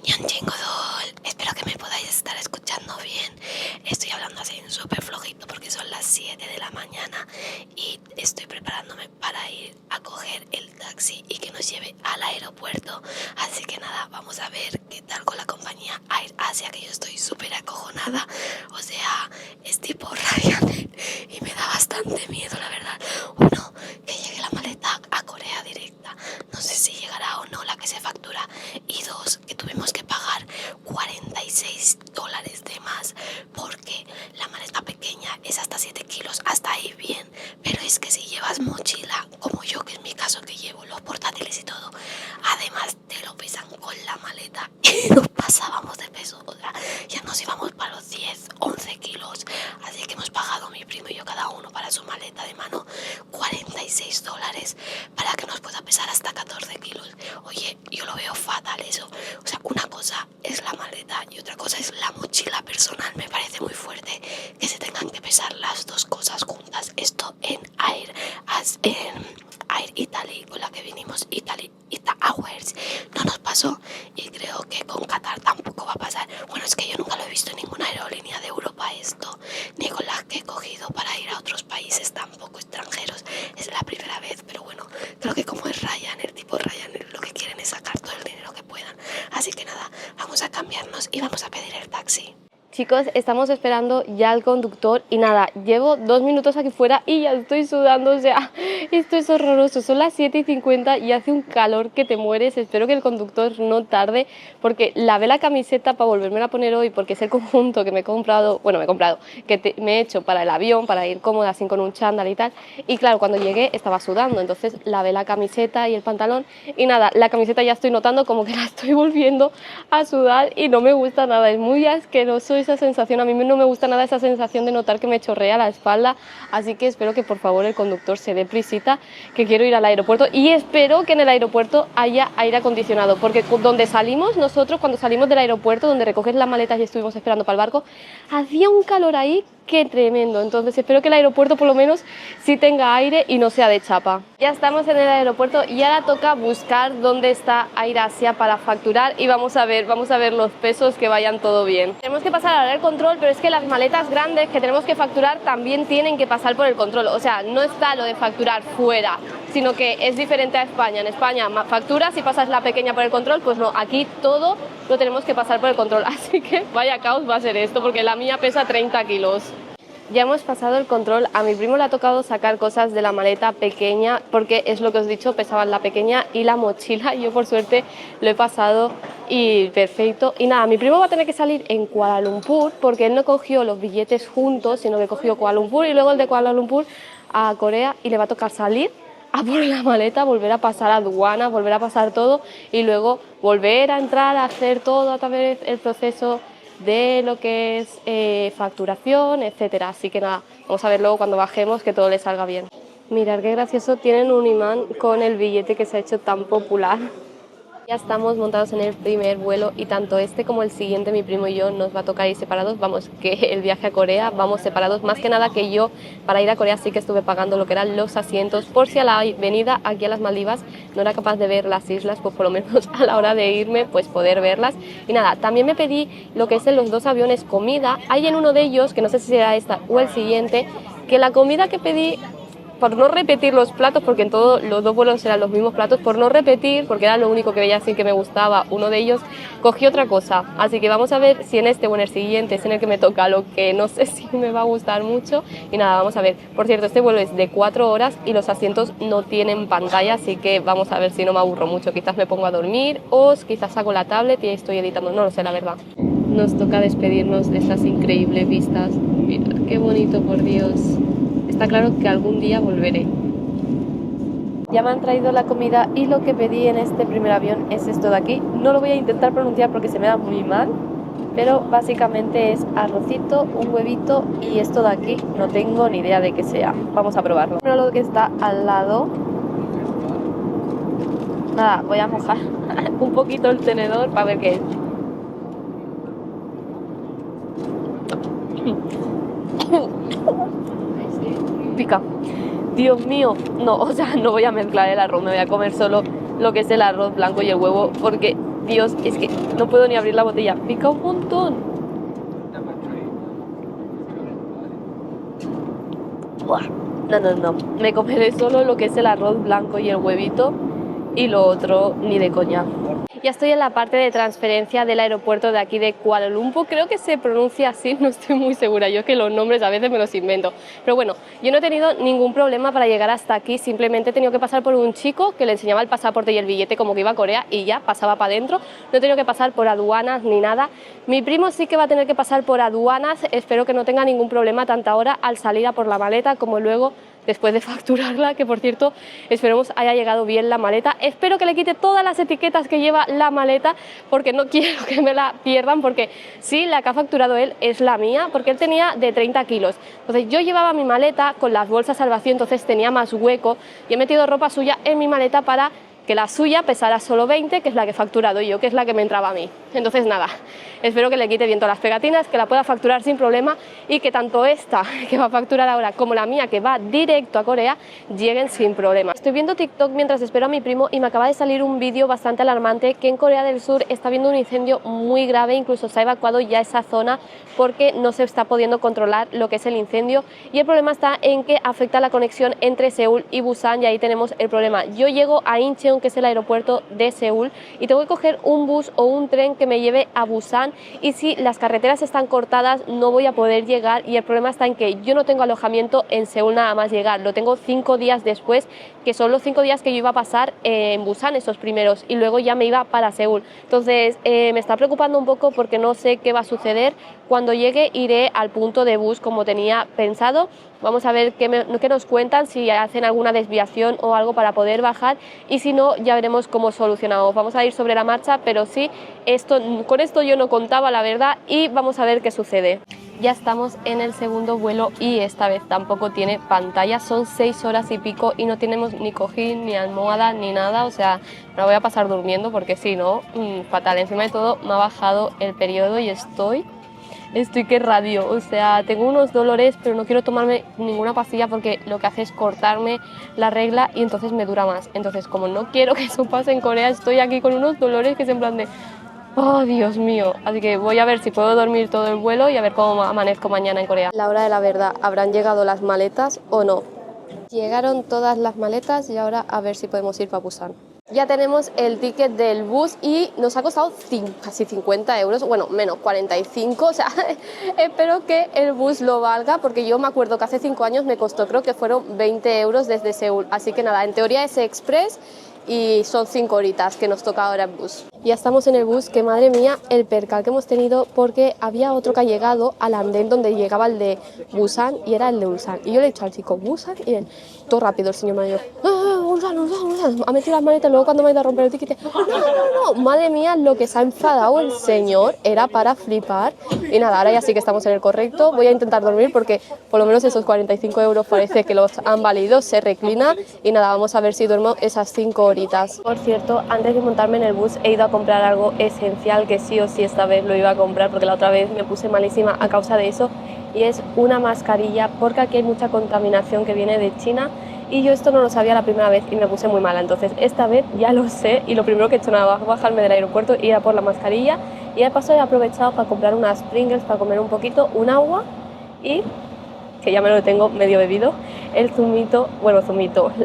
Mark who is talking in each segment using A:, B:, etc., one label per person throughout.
A: Ñanchingudol, espero que me podáis estar escuchando bien. Estoy hablando así súper flojito porque son las 7 de la mañana y estoy preparándome para ir a coger el taxi y que nos lleve al aeropuerto. Así que nada, vamos a ver qué tal con la compañía Air Asia, que yo estoy súper acojonada. O sea, es tipo Ryanair y me da bastante miedo, la verdad. Uno, que llegue la maleta a Corea directa. No sé si llegará o no la que se factura. Y dos, que tuvimos que pagar $46 de más porque la maleta pequeña es hasta 7 kilos, hasta ahí bien, pero es que si llevas mochila, como yo, que es mi caso, que llevo los portátiles y todo, además te lo pesan con la maleta y nos pasábamos de peso, o sea, ya nos íbamos para los 10, 11 kilos, así que hemos pagado mi primo y yo cada uno para su maleta de mano $46 para que nos pueda pesar hasta 14 kilos. Oye, yo lo veo fatal eso. O sea, una cosa es la maleta y otra cosa es la mochila personal. Me parece muy fuerte que se tengan que pesar las dos cosas juntas. Esto en Air Italy, con la que vinimos, Ita Airways, no nos pasó y creo que con Qatar tampoco va a pasar. Bueno, es que yo nunca lo he visto en ninguna aerolínea de Europa esto, ni con las que he cogido para ir a otros países tampoco extranjeros. Es la primera vez, pero bueno, creo que como es Ryanair, tipo Ryanair, lo que quieren es sacar todo el dinero que puedan. Así que nada, vamos a cambiarnos y vamos a pedir el taxi.
B: Chicos, estamos esperando ya al conductor y nada, llevo 2 minutos aquí fuera y ya estoy sudando, o sea, esto es horroroso. Son las 7:50 y hace un calor que te mueres. Espero que el conductor no tarde porque lavé la camiseta para volverme a poner hoy porque es el conjunto que me he comprado, que me he hecho para el avión, para ir cómoda así con un chándal y tal. Y claro, cuando llegué estaba sudando, entonces lavé la camiseta y el pantalón y nada, la camiseta ya estoy notando como que la estoy volviendo a sudar y no me gusta nada, es muy asqueroso esa sensación. A mí no me gusta nada esa sensación de notar que me chorrea la espalda, así que espero que por favor el conductor se dé prisita, que quiero ir al aeropuerto y espero que en el aeropuerto haya aire acondicionado, porque donde salimos nosotros, cuando salimos del aeropuerto, donde recoges las maletas y estuvimos esperando para el barco, hacía un calor ahí que tremendo. Entonces espero que el aeropuerto por lo menos sí tenga aire y no sea de chapa. Ya estamos en el aeropuerto y ahora toca buscar dónde está Air Asia para facturar y vamos a ver los pesos, que vayan todo bien. Tenemos que pasar ahora el control, pero es que las maletas grandes que tenemos que facturar también tienen que pasar por el control. O sea, no está lo de facturar fuera, sino que es diferente a España. En España facturas y pasas la pequeña por el control, pues no, aquí todo lo tenemos que pasar por el control. Así que vaya caos va a ser esto, porque la mía pesa 30 kilos. Ya hemos pasado el control, a mi primo le ha tocado sacar cosas de la maleta pequeña, porque es lo que os he dicho, pesaban la pequeña y la mochila, y yo por suerte lo he pasado y perfecto. Y nada, mi primo va a tener que salir en Kuala Lumpur, porque él no cogió los billetes juntos, sino que cogió Kuala Lumpur y luego el de Kuala Lumpur a Corea, y le va a tocar salir a por la maleta, volver a pasar aduana, volver a pasar todo y luego volver a entrar a hacer todo otra vez el proceso de lo que es facturación, etcétera. Así que nada, vamos a ver luego cuando bajemos que todo le salga bien. Mirad qué gracioso, tienen un imán con el billete que se ha hecho tan popular. Ya estamos montados en el primer vuelo y tanto este como el siguiente, mi primo y yo, nos va a tocar ir separados. Vamos, que el viaje a Corea vamos separados, más que nada que yo para ir a Corea sí que estuve pagando lo que eran los asientos, por si a la venida aquí a las Maldivas no era capaz de ver las islas, pues por lo menos a la hora de irme pues poder verlas. Y nada, también me pedí lo que es en los dos aviones comida. Hay en uno de ellos, que no sé si será esta o el siguiente, que la comida que pedí, por no repetir los platos, porque en todos los dos vuelos eran los mismos platos, por no repetir, porque era lo único que veía así que me gustaba, uno de ellos, cogí otra cosa. Así que vamos a ver si en este o en el siguiente es en el que me toca, lo que no sé si me va a gustar mucho. Y nada, vamos a ver. Por cierto, este vuelo es de 4 horas y los asientos no tienen pantalla, así que vamos a ver si no me aburro mucho. Quizás me pongo a dormir o quizás saco la tablet y estoy editando, no lo sé, la verdad. Nos toca despedirnos de estas increíbles vistas. Mirad qué bonito, por Dios. Está claro que algún día volveré. Ya me han traído la comida y lo que pedí en este primer avión es esto de aquí. No lo voy a intentar pronunciar porque se me da muy mal, pero básicamente es arrocito, un huevito y esto de aquí. No tengo ni idea de qué sea. Vamos a probarlo. Pero lo que está al lado... Nada, voy a mojar un poquito el tenedor para ver qué es. Pica. Dios mío, no, o sea, no voy a mezclar el arroz, me voy a comer solo lo que es el arroz blanco y el huevo, porque Dios, es que no puedo ni abrir la botella. Pica un montón. Buah. No, no, no. Me comeré solo lo que es el arroz blanco y el huevito y lo otro ni de coña. Ya estoy en la parte de transferencia del aeropuerto de aquí de Kuala Lumpur, creo que se pronuncia así, no estoy muy segura, yo es que los nombres a veces me los invento. Pero bueno, yo no he tenido ningún problema para llegar hasta aquí, simplemente he tenido que pasar por un chico que le enseñaba el pasaporte y el billete como que iba a Corea y ya pasaba para adentro, no he tenido que pasar por aduanas ni nada. Mi primo sí que va a tener que pasar por aduanas, espero que no tenga ningún problema tanto ahora al salir a por la maleta como luego después de facturarla, que por cierto esperemos haya llegado bien la maleta. Espero que le quite todas las etiquetas que lleva la maleta porque no quiero que me la pierdan, porque sí, la que ha facturado él es la mía, porque él tenía de 30 kilos. Entonces yo llevaba mi maleta con las bolsas al vacío, entonces tenía más hueco y he metido ropa suya en mi maleta para que la suya pesara solo 20, que es la que he facturado yo, que es la que me entraba a mí. Entonces nada, espero que le quite bien todas las pegatinas, que la pueda facturar sin problema y que tanto esta que va a facturar ahora como la mía que va directo a Corea lleguen sin problema. Estoy viendo TikTok mientras espero a mi primo y me acaba de salir un vídeo bastante alarmante que en Corea del Sur está habiendo un incendio muy grave, incluso se ha evacuado ya esa zona porque no se está pudiendo controlar lo que es el incendio y el problema está en que afecta la conexión entre Seúl y Busan y ahí tenemos el problema. Yo llego a Incheon, que es el aeropuerto de Seúl, y tengo que coger un bus o un tren que me lleve a Busan y si las carreteras están cortadas no voy a poder llegar y el problema está en que yo no tengo alojamiento en Seúl nada más llegar, lo tengo 5 días después, que son los 5 días que yo iba a pasar en Busan esos primeros y luego ya me iba para Seúl. Entonces me está preocupando un poco porque no sé qué va a suceder. Cuando llegue iré al punto de bus como tenía pensado. Vamos a ver qué nos cuentan, si hacen alguna desviación o algo para poder bajar y si no ya veremos cómo solucionamos. Vamos a ir sobre la marcha, pero sí, con esto yo no contaba la verdad y vamos a ver qué sucede. Ya estamos en el segundo vuelo y esta vez tampoco tiene pantalla, son 6 horas y pico y no tenemos ni cojín, ni almohada, ni nada, o sea, me la voy a pasar durmiendo porque si no, fatal. Encima de todo me ha bajado el periodo y estoy que radio, o sea, tengo unos dolores pero no quiero tomarme ninguna pastilla porque lo que hace es cortarme la regla y entonces me dura más. Entonces, como no quiero que eso pase en Corea, estoy aquí con unos dolores que es en plan de oh, Dios mío. Así que voy a ver si puedo dormir todo el vuelo y a ver cómo amanezco mañana en Corea. La hora de la verdad, ¿habrán llegado las maletas o no? Llegaron todas las maletas y ahora a ver si podemos ir para Busan. Ya tenemos el ticket del bus y nos ha costado casi 50 euros, bueno, menos 45, o sea, espero que el bus lo valga porque yo me acuerdo que hace 5 años me costó, creo que fueron 20 euros desde Seúl, así que nada, en teoría es express y son 5 horitas que nos toca ahora el bus. Ya estamos en el bus, que madre mía el percal que hemos tenido porque había otro que ha llegado al andén donde llegaba el de Busan y era el de Ulsan. Y yo le he dicho al chico, ¿Busan? Y él, todo rápido el señor mayor, Ulsan, Ulsan, Ulsan. Ha metido las maletas, luego cuando me ha ido a romper el ticket, no, madre mía, lo que se ha enfadado el señor era para flipar. Y nada, ahora ya sí que estamos en el correcto, voy a intentar dormir porque por lo menos esos 45 euros parece que los han valido, se reclina y nada, vamos a ver si duermo esas 5 horitas. Por cierto, antes de montarme en el bus he ido a comprar algo esencial que sí o sí esta vez lo iba a comprar porque la otra vez me puse malísima a causa de eso y es una mascarilla porque aquí hay mucha contaminación que viene de China y yo esto no lo sabía la primera vez y me puse muy mala, entonces esta vez ya lo sé y lo primero que he hecho nada más bajarme del aeropuerto, ir a por la mascarilla y de paso he aprovechado para comprar unas Pringles para comer un poquito, un agua y que ya me lo tengo medio bebido, el zumito,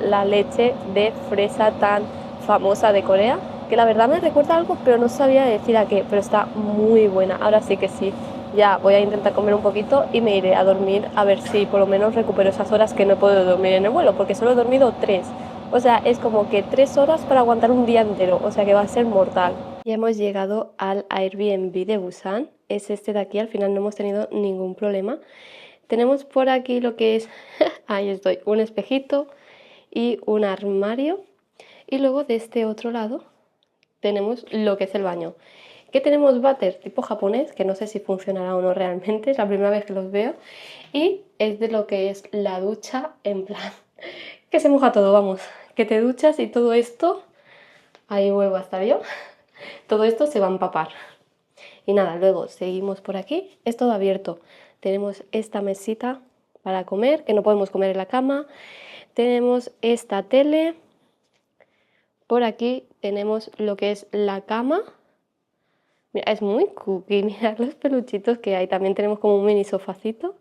B: la leche de fresa tan famosa de Corea, que la verdad me recuerda algo, pero no sabía decir a qué, pero está muy buena. Ahora sí que sí, ya voy a intentar comer un poquito y me iré a dormir a ver si por lo menos recupero esas horas que no he podido dormir en el vuelo, porque solo he dormido 3. O sea, es como que 3 horas para aguantar un día entero, o sea que va a ser mortal. Ya hemos llegado al Airbnb de Busan, es este de aquí, al final no hemos tenido ningún problema. Tenemos por aquí lo que es, ahí estoy, un espejito y un armario. Y luego de este otro lado tenemos lo que es el baño. Que tenemos váter tipo japonés, que no sé si funcionará o no realmente, es la primera vez que los veo. Y es de lo que es la ducha, en plan, que se moja todo, vamos. Que te duchas y todo esto, ahí vuelvo hasta yo, todo esto se va a empapar. Y nada, luego seguimos por aquí, es todo abierto. Tenemos esta mesita para comer, que no podemos comer en la cama. Tenemos esta tele. Por aquí tenemos lo que es la cama, Mira, es muy cookie, mirad los peluchitos que hay. También tenemos como un mini sofacito.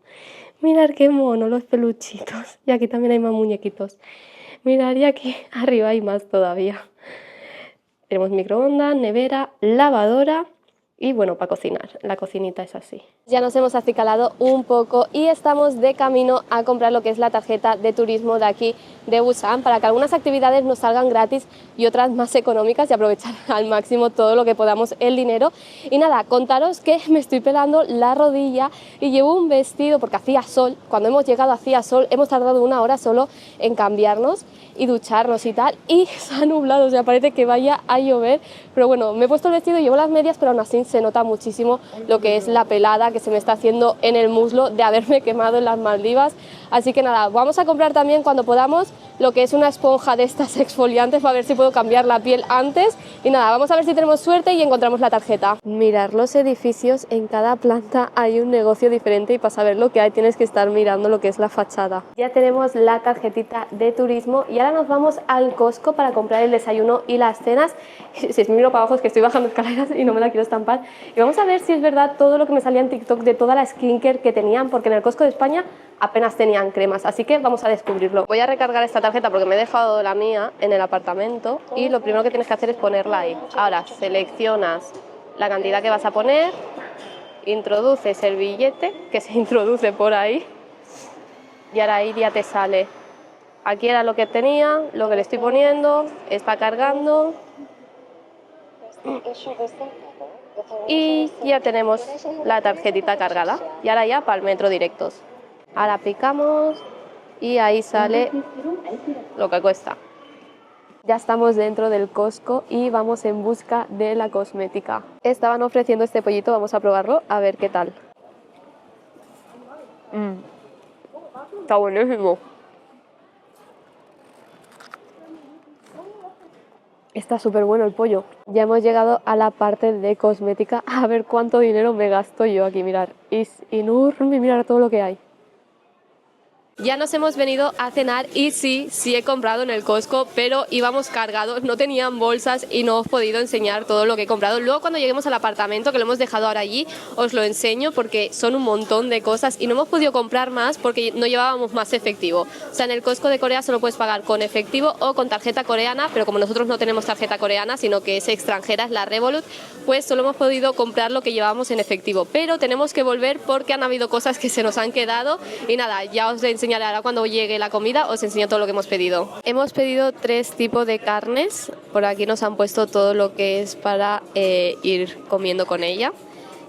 B: Mirad qué mono los peluchitos. Y aquí también hay más muñequitos. Mirad, y aquí arriba hay más todavía. Tenemos microondas, nevera, lavadora y bueno, para cocinar. La cocinita es así. Ya nos hemos acicalado un poco y estamos de camino a comprar lo que es la tarjeta de turismo de aquí de Busan para que algunas actividades nos salgan gratis y otras más económicas y aprovechar al máximo todo lo que podamos el dinero. Y nada, contaros que me estoy pelando la rodilla y llevo un vestido porque hacía sol. Cuando hemos llegado hacía sol, hemos tardado 1 hora solo en cambiarnos y ducharnos y tal, y se ha nublado, o sea, parece que vaya a llover, pero bueno, me he puesto el vestido, llevo las medias, pero aún así se nota muchísimo lo que es la pelada que se me está haciendo en el muslo de haberme quemado en las Maldivas. Así que nada, vamos a comprar también cuando podamos lo que es una esponja de estas exfoliantes para ver si puedo cambiar la piel antes. Y nada, vamos a ver si tenemos suerte y encontramos la tarjeta. Mirar los edificios, en cada planta hay un negocio diferente y para saber lo que hay tienes que estar mirando lo que es la fachada. Ya tenemos la tarjetita de turismo y ahora nos vamos al Costco para comprar el desayuno y las cenas. Si es miro para abajo es que estoy bajando escaleras y no me la quiero estampar. Y vamos a ver si es verdad todo lo que me salía en TikTok de toda la skincare que tenían, porque en el Costco de España apenas tenían cremas, así que vamos a descubrirlo. Voy a recargar esta tarjeta porque me he dejado la mía en el apartamento y lo primero que tienes que hacer es ponerla ahí. Ahora seleccionas la cantidad que vas a poner, introduces el billete que se introduce por ahí y ahora ahí ya te sale. Aquí era lo que tenía, lo que le estoy poniendo, está cargando y ya tenemos la tarjetita cargada y ahora ya para el metro directos. Ahora aplicamos y ahí sale lo que cuesta. Ya estamos dentro del Costco y vamos en busca de la cosmética. Estaban ofreciendo este pollito, vamos a probarlo a ver qué tal. Está buenísimo. Está súper bueno el pollo. Ya hemos llegado a la parte de cosmética. A ver cuánto dinero me gasto yo aquí. Mirar, es enorme, mirar todo lo que hay. Ya nos hemos venido a cenar y sí he comprado en el Costco, pero íbamos cargados, no tenían bolsas y no os he podido enseñar todo lo que he comprado. Luego cuando lleguemos al apartamento, que lo hemos dejado ahora allí, os lo enseño porque son un montón de cosas y no hemos podido comprar más porque no llevábamos más efectivo. O sea, en el Costco de Corea solo puedes pagar con efectivo o con tarjeta coreana, pero como nosotros no tenemos tarjeta coreana, sino que es extranjera, es la Revolut, pues solo hemos podido comprar lo que llevábamos en efectivo. Pero tenemos que volver porque han habido cosas que se nos han quedado y nada, ya os enseñaré ahora cuando llegue la comida, os enseño todo lo que hemos pedido. Hemos pedido 3 tipos de carnes, por aquí nos han puesto todo lo que es para ir comiendo con ella.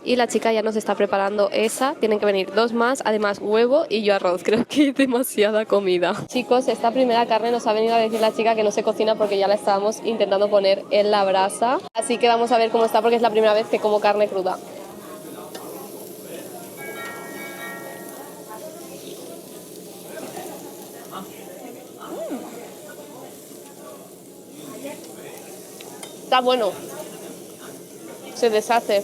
B: Y la chica ya nos está preparando esa, tienen que venir 2 más, además huevo y yo arroz, creo que hay demasiada comida. Chicos, esta primera carne nos ha venido a decir la chica que no se cocina porque ya la estábamos intentando poner en la brasa. Así que vamos a ver cómo está porque es la primera vez que como carne cruda. Está bueno, se deshace,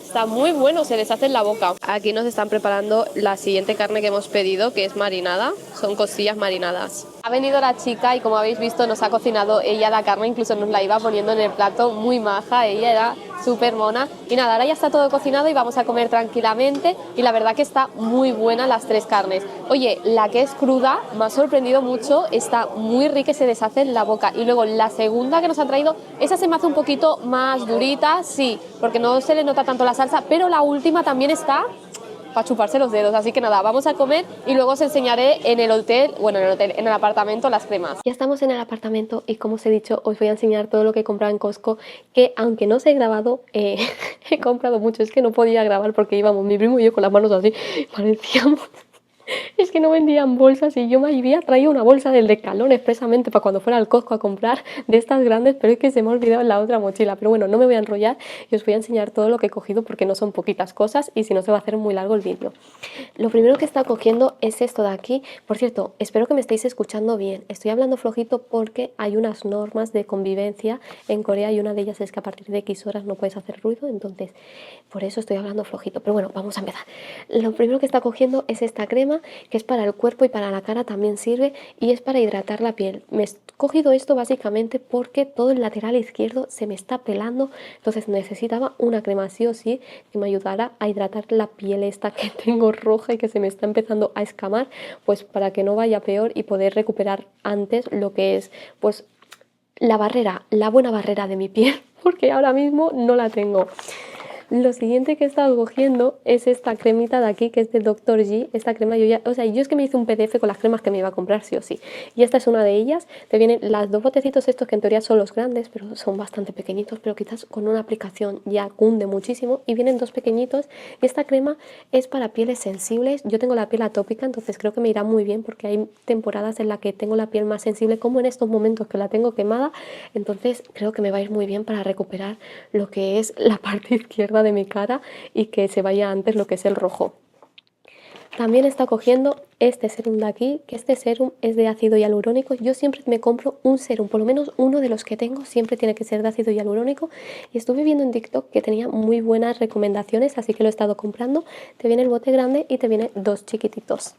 B: está muy bueno, se deshace en la boca. Aquí nos están preparando la siguiente carne que hemos pedido, que es marinada, son costillas marinadas. Ha venido la chica y como habéis visto nos ha cocinado ella la carne, incluso nos la iba poniendo en el plato, muy maja, ella era súper mona. Y nada, ahora ya está todo cocinado y vamos a comer tranquilamente y la verdad que está muy buena las 3 carnes. Oye, la que es cruda me ha sorprendido mucho, está muy rica y se deshace en la boca. Y luego la segunda que nos han traído, esa se me hace un poquito más durita, sí, porque no se le nota tanto la salsa, pero la última también está para chuparse los dedos, así que nada, vamos a comer y luego os enseñaré en el hotel, bueno, en el apartamento las cremas. Ya estamos en el apartamento y como os he dicho, os voy a enseñar todo lo que he comprado en Costco, que aunque no os he grabado, he comprado mucho, es que no podía grabar porque íbamos mi primo y yo con las manos así, parecíamos... Es que no vendían bolsas y yo me había traído una bolsa del Decathlon expresamente para cuando fuera al Costco a comprar de estas grandes, pero es que se me ha olvidado en la otra mochila. Pero bueno, no me voy a enrollar y os voy a enseñar todo lo que he cogido porque no son poquitas cosas y si no se va a hacer muy largo el vídeo. Lo primero que he estado cogiendo es esto de aquí. Por cierto, espero que me estéis escuchando bien. Estoy hablando flojito porque hay unas normas de convivencia en Corea y una de ellas es que a partir de X horas no puedes hacer ruido, entonces por eso estoy hablando flojito. Pero bueno, vamos a empezar. Lo primero que he estado cogiendo es esta crema que es para el cuerpo y para la cara también sirve y es para hidratar la piel. Me he cogido esto básicamente porque todo el lateral izquierdo se me está pelando, entonces necesitaba una crema sí o sí que me ayudara a hidratar la piel esta que tengo roja y que se me está empezando a escamar, pues para que no vaya peor y poder recuperar antes lo que es pues la barrera, la buena barrera de mi piel, porque ahora mismo no la tengo. Lo siguiente que he estado cogiendo es esta cremita de aquí, que es de Dr. G. Esta crema yo ya, o sea, yo es que me hice un PDF con las cremas que me iba a comprar sí o sí. Y esta es una de ellas. Te vienen las dos botecitos estos que en teoría son los grandes, pero son bastante pequeñitos, pero quizás con una aplicación ya cunde muchísimo. Y vienen dos pequeñitos. Y esta crema es para pieles sensibles. Yo tengo la piel atópica, entonces creo que me irá muy bien porque hay temporadas en las que tengo la piel más sensible, como en estos momentos que la tengo quemada. Entonces creo que me va a ir muy bien para recuperar lo que es la parte izquierda de mi cara y que se vaya antes lo que es el rojo. También está cogiendo este serum de aquí, que este serum es de ácido hialurónico. Yo siempre me compro un serum, por lo menos uno de los que tengo siempre tiene que ser de ácido hialurónico. Y estuve viendo en TikTok que tenía muy buenas recomendaciones, así que lo he estado comprando. Te viene el bote grande y te viene dos chiquititos.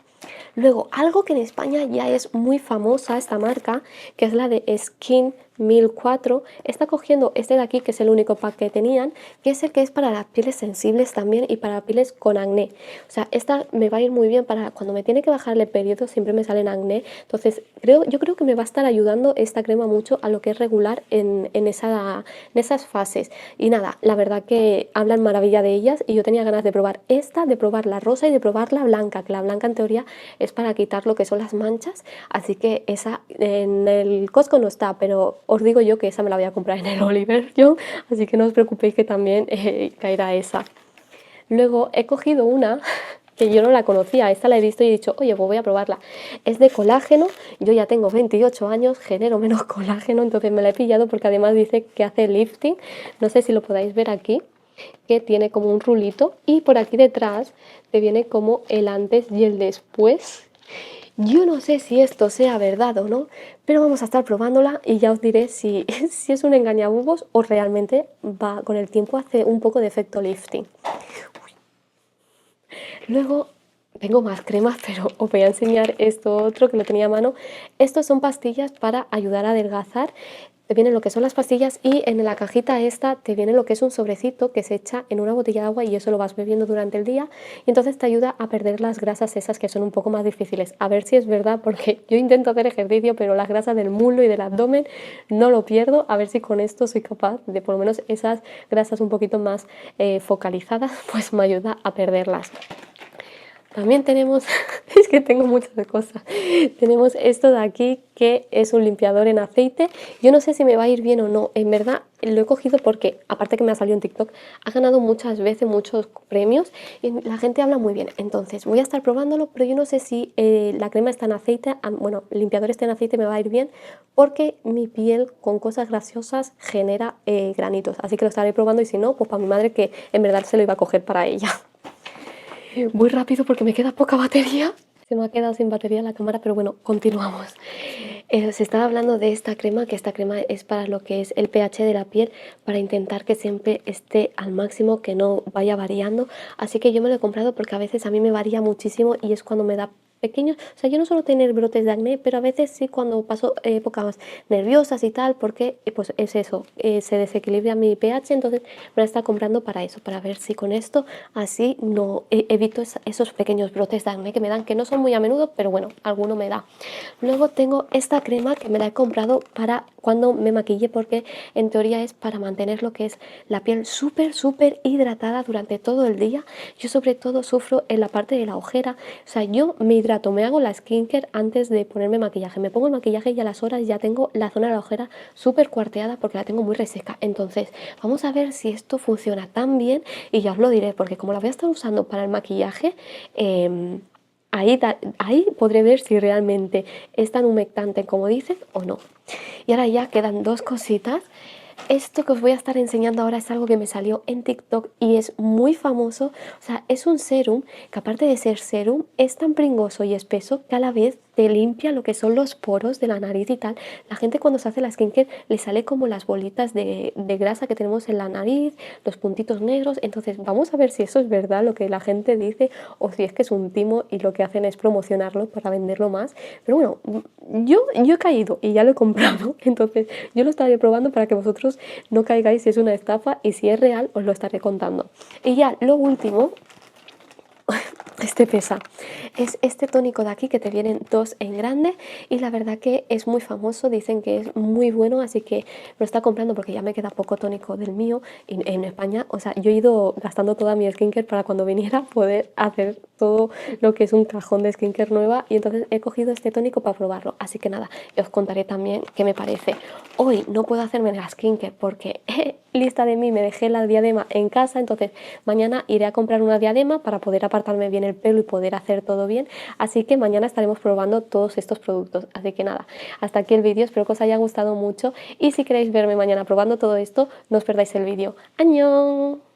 B: Luego, algo que en España ya es muy famosa, esta marca, que es la de Skin 1004, está cogiendo este de aquí, que es el único pack que tenían, que es el que es para las pieles sensibles también y para pieles con acné. O sea, esta me va a ir muy bien para cuando me tiene que bajar el periodo, siempre me salen acné. Entonces, yo creo que me va a estar ayudando esta crema mucho a lo que es regular en esas fases. Y nada, la verdad que hablan maravilla de ellas y yo tenía ganas de probar esta, de probar la rosa y de probar la blanca, que la blanca en teoría es para quitar lo que son las manchas, así que esa en el Costco no está, pero os digo yo que esa me la voy a comprar en el Oliver Young, así que no os preocupéis que también caerá esa. Luego he cogido una que yo no la conocía, esta la he visto y he dicho, oye, pues voy a probarla. Es de colágeno, yo ya tengo 28 años, genero menos colágeno, entonces me la he pillado porque además dice que hace lifting, no sé si lo podáis ver aquí, que tiene como un rulito y por aquí detrás te viene como el antes y el después. Yo no sé si esto sea verdad o no, pero vamos a estar probándola y ya os diré si es un engañabobos o realmente va con el tiempo hace un poco de efecto lifting. Luego tengo más cremas, pero os voy a enseñar esto otro que no tenía a mano. Estos son pastillas para ayudar a adelgazar. Te vienen lo que son las pastillas y en la cajita esta te viene lo que es un sobrecito que se echa en una botella de agua y eso lo vas bebiendo durante el día y entonces te ayuda a perder las grasas esas que son un poco más difíciles. A ver si es verdad porque yo intento hacer ejercicio pero las grasas del muslo y del abdomen no lo pierdo. A ver si con esto soy capaz de por lo menos esas grasas un poquito más focalizadas pues me ayuda a perderlas. También tenemos, es que tengo muchas cosas, tenemos esto de aquí que es un limpiador en aceite. Yo no sé si me va a ir bien o no, en verdad lo he cogido porque, aparte que me ha salido en TikTok, ha ganado muchas veces muchos premios y la gente habla muy bien. Entonces voy a estar probándolo, pero yo no sé si la crema está en aceite, bueno, el limpiador está en aceite me va a ir bien porque mi piel con cosas graciosas genera granitos. Así que lo estaré probando y si no, pues para mi madre que en verdad se lo iba a coger para ella. Voy rápido porque me queda poca batería. Se me ha quedado sin batería la cámara, pero bueno, continuamos. Se estaba hablando de esta crema, que esta crema es para lo que es el pH de la piel, para intentar que siempre esté al máximo, que no vaya variando. Así que yo me lo he comprado porque a veces a mí me varía muchísimo y es cuando me da pequeños, o sea, yo no suelo tener brotes de acné, pero a veces sí cuando paso épocas nerviosas y tal, porque pues es eso, se desequilibra mi pH, entonces me la está comprando para eso, para ver si con esto así no evito esos pequeños brotes de acné que me dan, que no son muy a menudo, pero bueno, alguno me da. Luego tengo esta crema que me la he comprado para cuando me maquille, porque en teoría es para mantener lo que es la piel súper hidratada durante todo el día. Yo sobre todo sufro en la parte de la ojera, o sea, yo me hidrato, me hago la skincare antes de ponerme maquillaje, me pongo el maquillaje y a las horas ya tengo la zona de la ojera súper cuarteada porque la tengo muy reseca. Entonces vamos a ver si esto funciona tan bien y ya os lo diré, porque como la voy a estar usando para el maquillaje, ahí podré ver si realmente es tan humectante como dicen o no. Y ahora ya quedan dos cositas. Esto que os voy a estar enseñando ahora es algo que me salió en TikTok y es muy famoso. O sea, es un serum que aparte de ser serum es tan pringoso y espeso que a la vez te limpia lo que son los poros de la nariz y tal. La gente cuando se hace la skincare le sale como las bolitas de grasa que tenemos en la nariz, los puntitos negros. Entonces vamos a ver si eso es verdad lo que la gente dice o si es que es un timo y lo que hacen es promocionarlo para venderlo más. Pero bueno, yo he caído y ya lo he comprado. Entonces yo lo estaré probando para que vosotros no caigáis si es una estafa, y si es real os lo estaré contando. Y ya lo último, este pesa, es este tónico de aquí que te vienen dos en grande, y la verdad que es muy famoso, dicen que es muy bueno, así que lo está comprando porque ya me queda poco tónico del mío. Y en España, o sea, yo he ido gastando toda mi skincare para cuando viniera poder hacer todo lo que es un cajón de skincare nueva, y entonces he cogido este tónico para probarlo. Así que nada, os contaré también qué me parece. Hoy no puedo hacerme la skincare porque lista de mí, me dejé la diadema en casa, entonces mañana iré a comprar una diadema para poder apartarme bien el pelo y poder hacer todo bien. Así que mañana estaremos probando todos estos productos. Así que nada, hasta aquí el vídeo, espero que os haya gustado mucho, y si queréis verme mañana probando todo esto, no os perdáis el vídeo. ¡Añón!